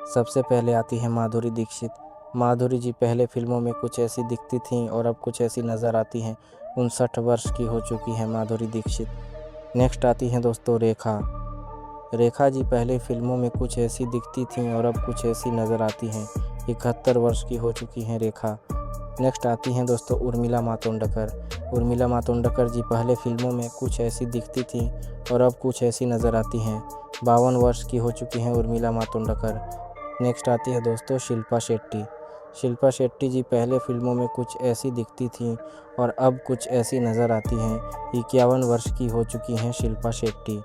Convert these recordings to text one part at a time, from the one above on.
सबसे पहले आती है माधुरी दीक्षित। माधुरी जी पहले फिल्मों में कुछ ऐसी दिखती थीं और अब कुछ ऐसी नज़र आती हैं। 59 वर्ष की हो चुकी हैं माधुरी दीक्षित। नेक्स्ट आती हैं दोस्तों रेखा। रेखा जी पहले फिल्मों में कुछ ऐसी दिखती थीं और अब कुछ ऐसी नज़र आती हैं। 71 वर्ष की हो चुकी हैं रेखा। नेक्स्ट आती हैं दोस्तों उर्मिला मातोंडकर। उर्मिला मातोंडकर जी पहले फिल्मों में कुछ ऐसी दिखती थीं और अब कुछ ऐसी नज़र आती हैं। 52 वर्ष की हो चुकी हैं उर्मिला मातोंडकर। नेक्स्ट आती है दोस्तों शिल्पा शेट्टी। शिल्पा शेट्टी जी पहले फिल्मों में कुछ ऐसी दिखती थीं और अब कुछ ऐसी नज़र आती हैं। 51 वर्ष की हो चुकी हैं शिल्पा शेट्टी।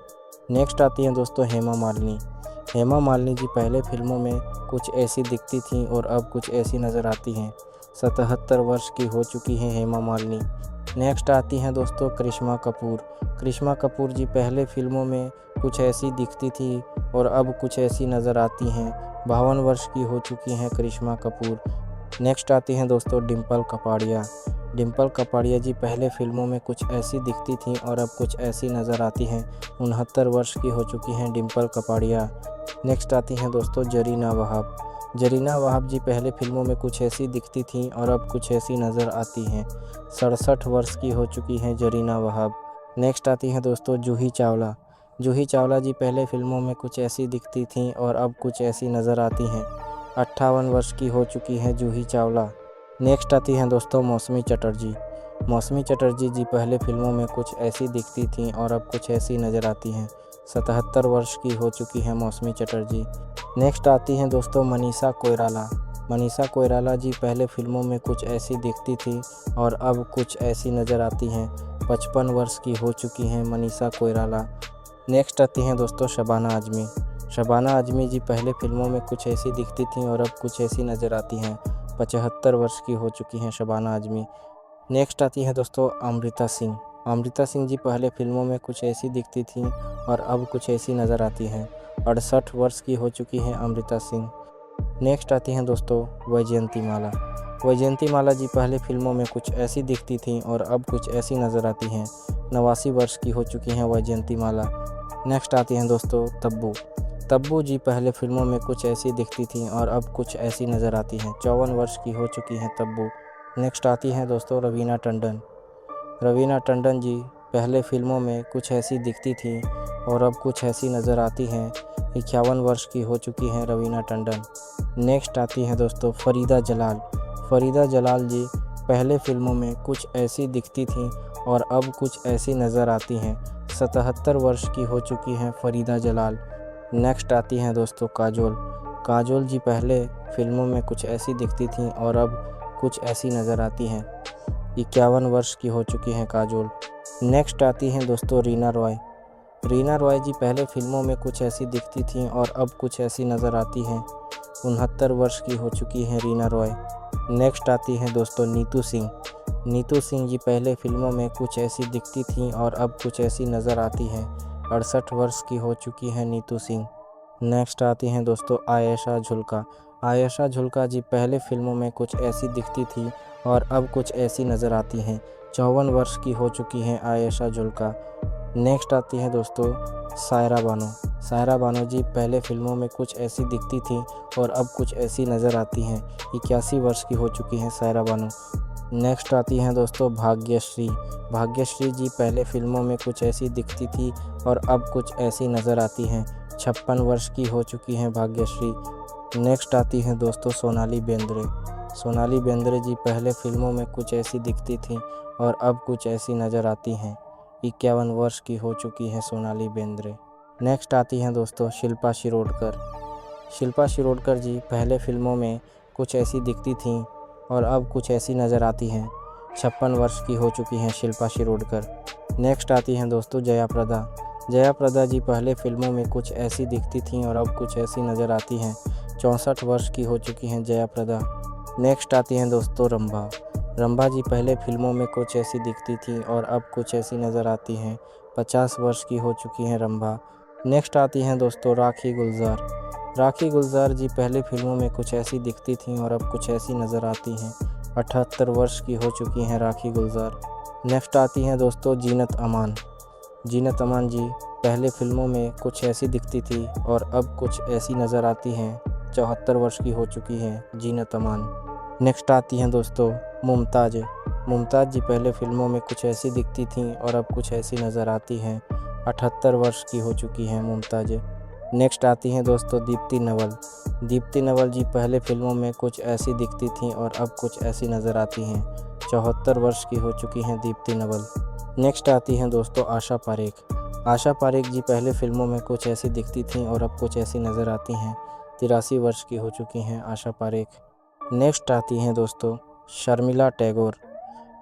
नेक्स्ट आती हैं दोस्तों हेमा मालिनी। हेमा मालिनी जी पहले फिल्मों में कुछ ऐसी दिखती थीं और अब कुछ ऐसी नज़र आती हैं। 77 वर्ष की हो चुकी हैं हेमा मालिनी। नेक्स्ट आती हैं दोस्तों करिश्मा कपूर। करिश्मा कपूर जी पहले फिल्मों में कुछ ऐसी दिखती थी और अब कुछ ऐसी नज़र आती हैं। 52 वर्ष की हो चुकी हैं करिश्मा कपूर। नेक्स्ट आती हैं दोस्तों डिम्पल कपाड़िया। डिम्पल कपाड़िया जी पहले फिल्मों में कुछ ऐसी दिखती थीं और अब कुछ ऐसी नज़र आती हैं। 69 वर्ष की हो चुकी हैं डिम्पल कपाड़िया। नेक्स्ट आती हैं दोस्तों जरीना वहाब। जरीना वहाब जी पहले फिल्मों में कुछ ऐसी दिखती थीं और अब कुछ ऐसी नज़र आती हैं। 67 वर्ष की हो चुकी हैं जरीना वहाब। नेक्स्ट आती हैं दोस्तों जूही चावला। जूही चावला जी पहले फिल्मों में कुछ ऐसी दिखती थीं और अब कुछ ऐसी नज़र आती हैं। 58 वर्ष की हो चुकी हैं जूही चावला। नेक्स्ट आती हैं दोस्तों मौसमी चटर्जी। मौसमी चटर्जी जी पहले फिल्मों में कुछ ऐसी दिखती थीं और अब कुछ ऐसी नज़र आती हैं। 77 वर्ष की हो चुकी हैं मौसमी चटर्जी। नेक्स्ट आती हैं दोस्तों मनीषा कोइराला। मनीषा कोइराला जी पहले फिल्मों में कुछ ऐसी दिखती थी और अब कुछ ऐसी नज़र आती हैं। 55 वर्ष की हो चुकी हैं मनीषा कोइराला। नेक्स्ट आती हैं दोस्तों शबाना आज़मी। शबाना आज़मी जी पहले फिल्मों में कुछ ऐसी दिखती थीं और अब कुछ ऐसी नज़र आती हैं। 75 वर्ष की हो चुकी हैं शबाना आज़मी। नेक्स्ट आती हैं दोस्तों अमृता सिंह। अमृता सिंह जी पहले फिल्मों में कुछ ऐसी दिखती थीं और अब कुछ ऐसी नज़र आती हैं। 68 वर्ष की हो चुकी हैं अमृता सिंह। नेक्स्ट आती हैं दोस्तों वैजयंती माला। वैजयंती माला जी पहले फिल्मों में कुछ ऐसी दिखती थीं और अब कुछ ऐसी नज़र आती हैं। 89 वर्ष की हो चुकी हैं वैजयंती माला। नेक्स्ट आती हैं दोस्तों तब्बू। तब्बू जी पहले फिल्मों में कुछ ऐसी दिखती थीं और अब कुछ ऐसी नज़र आती हैं। 54 वर्ष की हो चुकी हैं तब्बू। नेक्स्ट आती हैं दोस्तों रवीना टंडन। रवीना टंडन जी पहले फिल्मों में कुछ ऐसी दिखती थीं और अब कुछ ऐसी नज़र आती हैं। 51 वर्ष की हो चुकी हैं रवीना टंडन। नेक्स्ट आती हैं दोस्तों फ़रीदा जलाल। फ़रीदा जलाल जी पहले फिल्मों में कुछ ऐसी दिखती थीं और अब कुछ ऐसी नज़र आती हैं। 77 वर्ष की हो चुकी हैं फ़रीदा जलाल। नेक्स्ट आती हैं दोस्तों काजोल। काजोल जी पहले फिल्मों में कुछ ऐसी दिखती थीं और अब कुछ ऐसी नज़र आती हैं। 51 वर्ष की हो चुकी हैं काजोल। नेक्स्ट आती हैं दोस्तों रीना रॉय। रीना रॉय जी पहले फिल्मों में कुछ ऐसी दिखती थीं और अब कुछ ऐसी नज़र आती हैं। 69 वर्ष की हो चुकी हैं रीना रॉय। नेक्स्ट आती हैं दोस्तों नीतू सिंह। नीतू सिंह जी पहले फिल्मों में कुछ ऐसी दिखती थीं और अब कुछ ऐसी नज़र आती हैं। 68 वर्ष की हो चुकी हैं नीतू सिंह। नेक्स्ट आती हैं दोस्तों आयशा झुल्का। आयशा झुल्का जी पहले फिल्मों में कुछ ऐसी दिखती थी और अब कुछ ऐसी नज़र आती हैं। 54 वर्ष की हो चुकी हैं आयशा झुल्का। नेक्स्ट आती हैं दोस्तों सायरा बानो। सायरा बानो जी पहले फिल्मों में कुछ ऐसी दिखती थी और अब कुछ ऐसी नज़र आती हैं। 81 वर्ष की हो चुकी हैं सायरा बानो। नेक्स्ट आती हैं दोस्तों भाग्यश्री। भाग्यश्री जी पहले फिल्मों में कुछ ऐसी दिखती थी और अब कुछ ऐसी नज़र आती हैं। 56 वर्ष की हो चुकी हैं भाग्यश्री। नेक्स्ट आती हैं दोस्तों सोनाली बेंद्रे। सोनाली बेंद्रे जी पहले फिल्मों में कुछ ऐसी दिखती थीं और अब कुछ ऐसी नज़र आती हैं। 51 वर्ष की हो चुकी हैं सोनाली बेंद्रे। नेक्स्ट आती हैं दोस्तों शिल्पा शिरोडकर। शिल्पा शिरोडकर जी पहले फिल्मों में कुछ ऐसी दिखती थीं और अब कुछ ऐसी नज़र आती हैं। 56 वर्ष की हो चुकी हैं शिल्पा शिरोडकर। नेक्स्ट आती हैं दोस्तों जया प्रदा। जया प्रदा जी पहले फिल्मों में कुछ ऐसी दिखती थीं और अब कुछ ऐसी नज़र आती हैं। 64 वर्ष की हो चुकी हैं जया प्रदा। नेक्स्ट आती हैं दोस्तों रंभा। रंभा जी पहले फिल्मों में कुछ ऐसी दिखती थी और अब कुछ ऐसी नज़र आती हैं। 50 वर्ष की हो चुकी हैं रंभा। नेक्स्ट आती हैं दोस्तों राखी गुलजार। राखी गुलजार जी पहले फिल्मों में कुछ ऐसी दिखती थीं और अब कुछ ऐसी नज़र आती हैं। 78 वर्ष की हो चुकी हैं राखी गुलजार। नेक्स्ट आती हैं दोस्तों जीनत अमान। जीनत अमान जी पहले फिल्मों में कुछ ऐसी दिखती थी और अब कुछ ऐसी नज़र आती हैं। 74 वर्ष की हो चुकी हैं जीनत अमान। नेक्स्ट आती हैं दोस्तों मुमताज़। मुमताज़ जी पहले फिल्मों में कुछ ऐसी दिखती थीं और अब कुछ ऐसी नज़र आती हैं। 78 वर्ष की हो चुकी हैं मुमताज़। नेक्स्ट आती हैं दोस्तों दीप्ति नवल। दीप्ति नवल जी पहले फिल्मों में कुछ ऐसी दिखती थीं और अब कुछ ऐसी नज़र आती हैं। 74 वर्ष की हो चुकी हैं दीप्ति नवल। नेक्स्ट आती हैं दोस्तों आशा पारेख। आशा पारेख जी पहले फिल्मों में कुछ ऐसी दिखती थीं और अब कुछ ऐसी नज़र आती हैं। 83 वर्ष की हो चुकी हैं आशा पारेख। नेक्स्ट आती हैं दोस्तों शर्मिला टैगोर।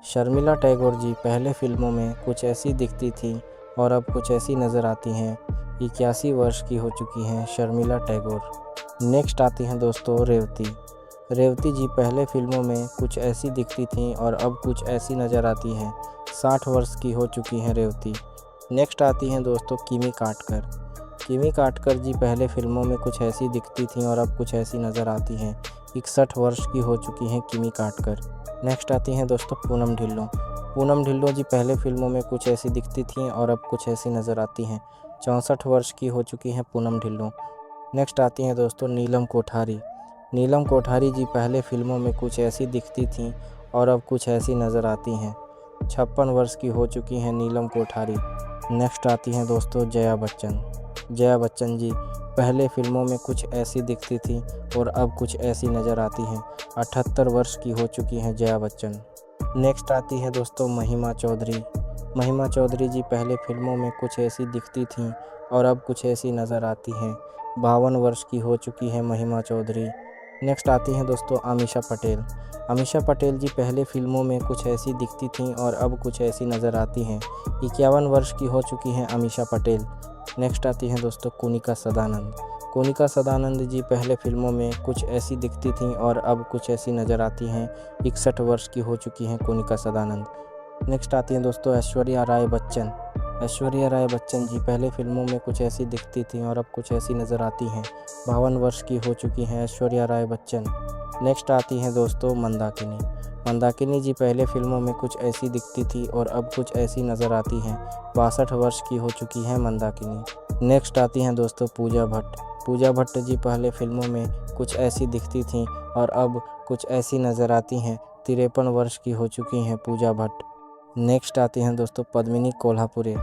शर्मिला टैगोर जी पहले फिल्मों में कुछ ऐसी दिखती थी और अब कुछ ऐसी नज़र आती हैं। 81 वर्ष की हो चुकी हैं शर्मिला टैगोर। नेक्स्ट आती हैं दोस्तों रेवती। रेवती जी पहले फिल्मों में कुछ ऐसी दिखती थीं और अब कुछ ऐसी नज़र आती हैं। 60 वर्ष की हो चुकी हैं रेवती। नेक्स्ट आती हैं दोस्तों किमी काटकर। किमी काटकर जी पहले फिल्मों में कुछ ऐसी दिखती थीं और अब कुछ ऐसी नज़र आती हैं। 61 वर्ष की हो चुकी हैं किमी काटकर। नेक्स्ट आती हैं दोस्तों पूनम ढिल्लों। पूनम ढिल्लों जी पहले फिल्मों में कुछ ऐसी दिखती थीं और अब कुछ ऐसी नज़र आती हैं। 64 वर्ष की हो चुकी हैं पूनम ढिल्लों। नेक्स्ट आती हैं दोस्तों नीलम कोठारी। नीलम कोठारी जी पहले फिल्मों में कुछ ऐसी दिखती थीं और अब कुछ ऐसी नज़र आती हैं। 56 वर्ष की हो चुकी हैं नीलम कोठारी। नेक्स्ट आती हैं दोस्तों जया बच्चन। जया बच्चन जी पहले फिल्मों में कुछ ऐसी दिखती थी और अब कुछ ऐसी नज़र आती हैं। 78 वर्ष की हो चुकी हैं जया बच्चन। नेक्स्ट आती है दोस्तों महिमा चौधरी। महिमा चौधरी जी पहले फिल्मों में कुछ ऐसी दिखती थीं और अब कुछ ऐसी नज़र आती हैं। 52 वर्ष की हो चुकी है महिमा चौधरी। नेक्स्ट आती हैं दोस्तों अमीषा पटेल। अमीषा पटेल जी पहले फिल्मों में कुछ ऐसी दिखती थीं और अब कुछ ऐसी नज़र आती हैं। 51 वर्ष की हो चुकी हैं अमीषा पटेल। नेक्स्ट आती हैं दोस्तों कोनिका सदानंद। कोनिका सदानंद जी पहले फिल्मों में कुछ ऐसी दिखती थीं और अब कुछ ऐसी नज़र आती हैं। 61 वर्ष की हो चुकी हैं कोनिका सदानंद। नेक्स्ट आती हैं दोस्तों ऐश्वर्या राय बच्चन। ऐश्वर्या राय बच्चन जी पहले फिल्मों में कुछ ऐसी दिखती थीं और अब कुछ ऐसी नज़र आती हैं। 52 वर्ष की हो चुकी हैं ऐश्वर्या राय बच्चन। नेक्स्ट आती हैं दोस्तों मंदाकिनी। मंदाकिनी जी पहले फिल्मों में कुछ ऐसी दिखती थी और अब कुछ ऐसी नज़र आती हैं। 62 वर्ष की हो चुकी हैं मंदाकिनी। नेक्स्ट आती हैं दोस्तों पूजा भट्ट। पूजा भट्ट जी पहले फिल्मों में कुछ ऐसी दिखती थीं और अब कुछ ऐसी नज़र आती हैं। 53 वर्ष की हो चुकी हैं पूजा भट्ट। नेक्स्ट आती हैं दोस्तों पद्मिनी कोल्हापुरे।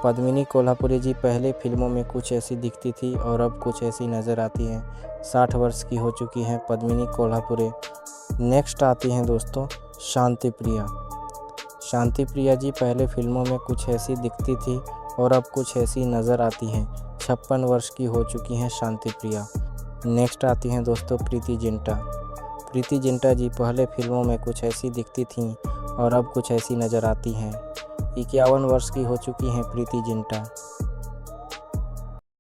पद्मिनी कोल्हापुरे जी पहले फिल्मों में कुछ ऐसी दिखती थी और अब कुछ ऐसी नज़र आती हैं। 60 वर्ष की हो चुकी हैं पद्मिनी कोल्हापुरे। नेक्स्ट आती हैं दोस्तों शांति प्रिया। शांति प्रिया जी पहले फिल्मों में कुछ ऐसी दिखती थी और अब कुछ ऐसी नज़र आती हैं। 56 वर्ष की हो चुकी हैं शांति प्रिया। नेक्स्ट आती हैं दोस्तों प्रीति जिंटा। प्रीति जिंटा जी पहले फिल्मों में कुछ ऐसी दिखती थीं और अब कुछ ऐसी नज़र आती हैं। 51 वर्ष की हो चुकी हैं प्रीति जिंटा।